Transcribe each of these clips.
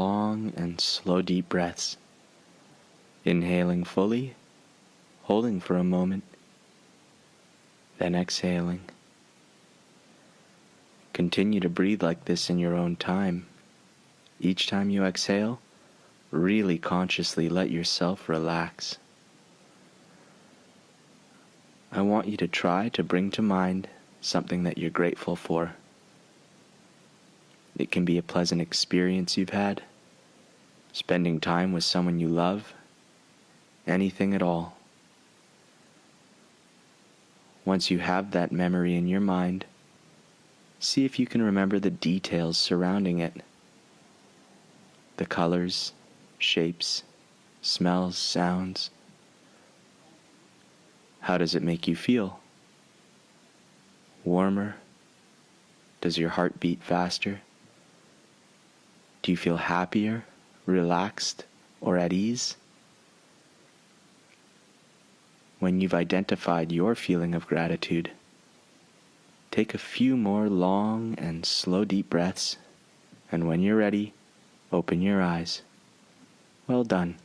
long and slow deep breaths, inhaling fully, holding for a moment, then exhaling. Continue to breathe like this in your own time. Each time you exhale, really consciously let yourself relax. I want you to try to bring to mind something that you're grateful for. It can be a pleasant experience you've had, spending time with someone you love, anything at all. Once you have that memory in your mind, see if you can remember the details surrounding it. The colors, shapes, smells, sounds. How does it make you feel? Warmer? Does your heart beat faster? Do you feel happier, relaxed, or at ease? When you've identified your feeling of gratitude, take a few more long and slow deep breaths, and when you're ready, open your eyes. Well done.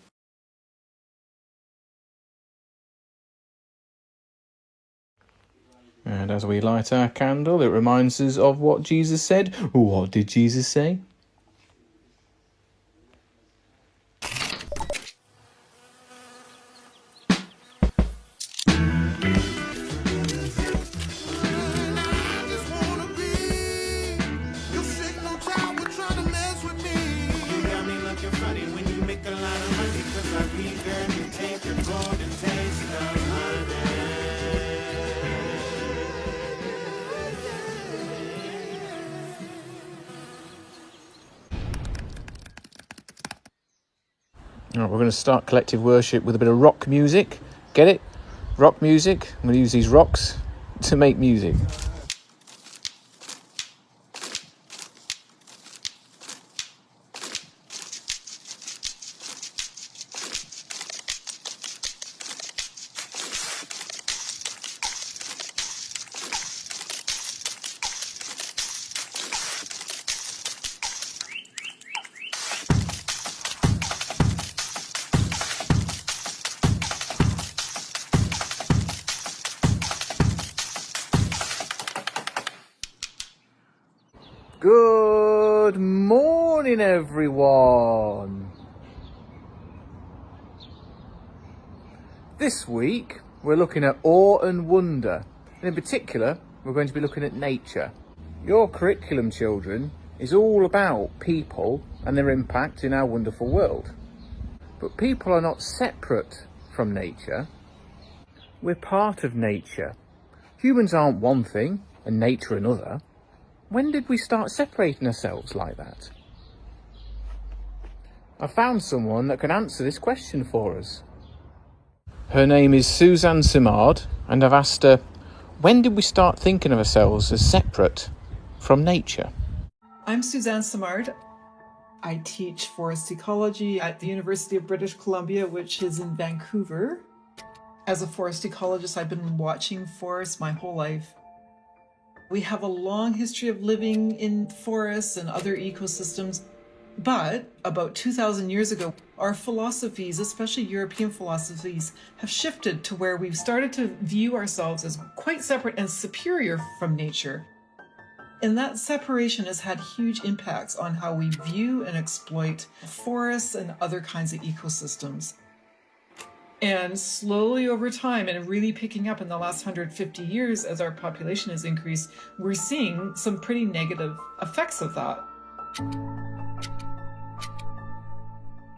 And as we light our candle, it reminds us of what Jesus said. What did Jesus say? All right, we're going to start collective worship with a bit of rock music. Get it? Rock music. I'm going to use these rocks to make music. Good morning, everyone. This week, we're looking at awe and wonder. And in particular, we're going to be looking at nature. Your curriculum, children, is all about people and their impact in our wonderful world. But people are not separate from nature. We're part of nature. Humans aren't one thing and nature another. When did we start separating ourselves like that? I found someone that can answer this question for us. Her name is Suzanne Simard, and I've asked her, when did we start thinking of ourselves as separate from nature? I'm Suzanne Simard. I teach forest ecology at the University of British Columbia, which is in Vancouver. As a forest ecologist, I've been watching forests my whole life. We have a long history of living in forests and other ecosystems, but about 2,000 years ago, our philosophies, especially European philosophies, have shifted to where we've started to view ourselves as quite separate and superior from nature. And that separation has had huge impacts on how we view and exploit forests and other kinds of ecosystems. And slowly over time, and really picking up in the last 150 years as our population has increased, we're seeing some pretty negative effects of that.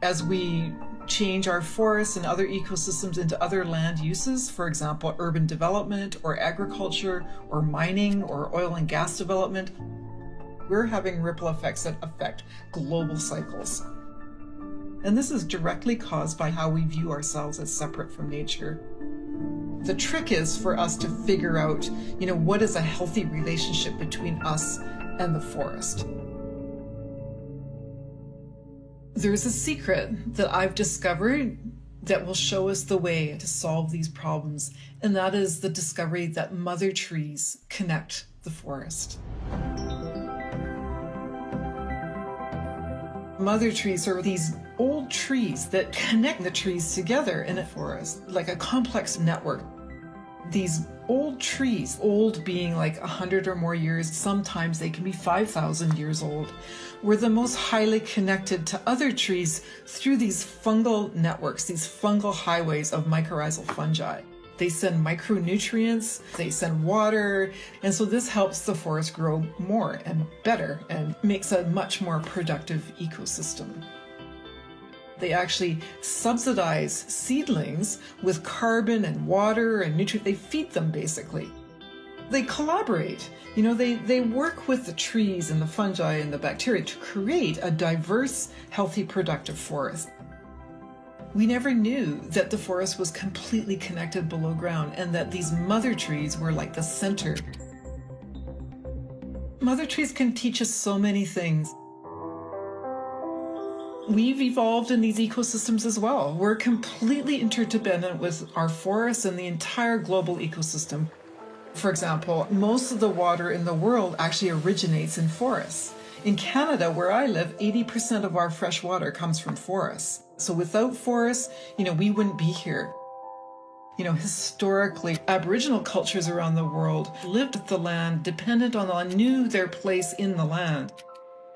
As we change our forests and other ecosystems into other land uses, for example, urban development or agriculture or mining or oil and gas development, we're having ripple effects that affect global cycles. And this is directly caused by how we view ourselves as separate from nature. The trick is for us to figure out, what is a healthy relationship between us and the forest. There's a secret that I've discovered that will show us the way to solve these problems, and that is the discovery that mother trees connect the forest. Mother trees are these old trees that connect the trees together in a forest, like a complex network. These old trees, old being like 100 or more years, sometimes they can be 5,000 years old, were the most highly connected to other trees through these fungal networks, these fungal highways of mycorrhizal fungi. They send micronutrients, they send water, and so this helps the forest grow more and better and makes a much more productive ecosystem. They actually subsidize seedlings with carbon and water and nutrients. They feed them basically. They collaborate. You know, they work with the trees and the fungi and the bacteria to create a diverse, healthy, productive forest. We never knew that the forest was completely connected below ground and that these mother trees were like the center. Mother trees can teach us so many things. We've evolved in these ecosystems as well. We're completely interdependent with our forests and the entire global ecosystem. For example, most of the water in the world actually originates in forests. In Canada, where I live, 80% of our fresh water comes from forests. So without forests, we wouldn't be here. Historically, Aboriginal cultures around the world lived with the land, dependent on, knew their place in the land.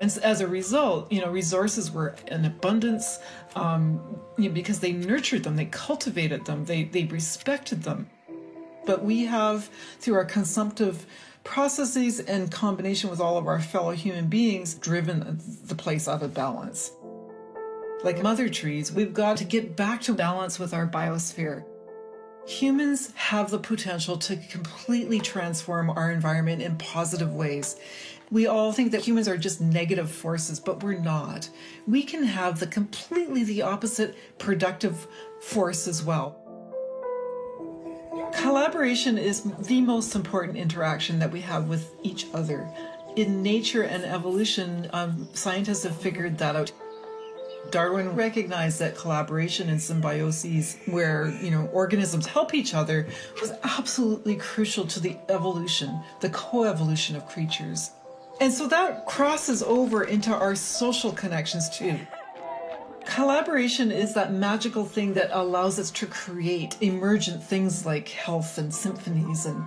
And as a result, resources were in abundance because they nurtured them, they cultivated them, they respected them. But we have, through our consumptive processes in combination with all of our fellow human beings, driven the place out of balance. Like mother trees, we've got to get back to balance with our biosphere. Humans have the potential to completely transform our environment in positive ways. We all think that humans are just negative forces, but we're not. We can have completely the opposite productive force as well. Collaboration is the most important interaction that we have with each other. In nature and evolution, scientists have figured that out. Darwin recognized that collaboration and symbiosis, where organisms help each other, was absolutely crucial to the evolution, the coevolution of creatures. And so that crosses over into our social connections too. Collaboration is that magical thing that allows us to create emergent things like health and symphonies and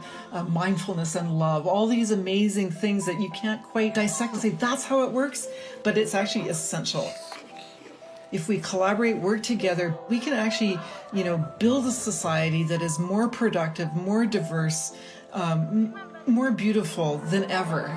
mindfulness and love, all these amazing things that you can't quite dissect and say that's how it works, but it's actually essential. If we collaborate, work together, we can actually, build a society that is more productive, more diverse, more beautiful than ever.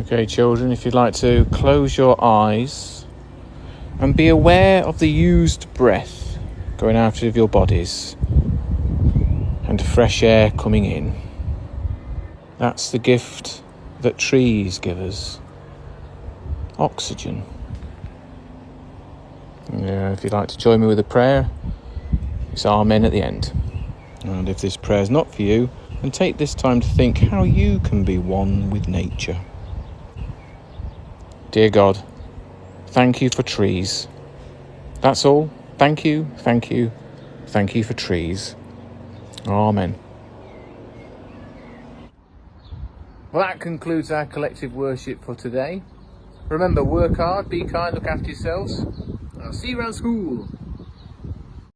Okay, children, if you'd like to close your eyes and be aware of the used breath going out of your bodies and fresh air coming in. That's the gift that trees give us. Oxygen. If you'd like to join me with a prayer, it's Amen at the end. And if this prayer is not for you, then take this time to think how you can be one with nature. Dear God, thank you for trees. That's all. Thank you, thank you, thank you for trees. Amen. Well, that concludes our collective worship for today. Remember, work hard, be kind, look after yourselves. I'll see you around school.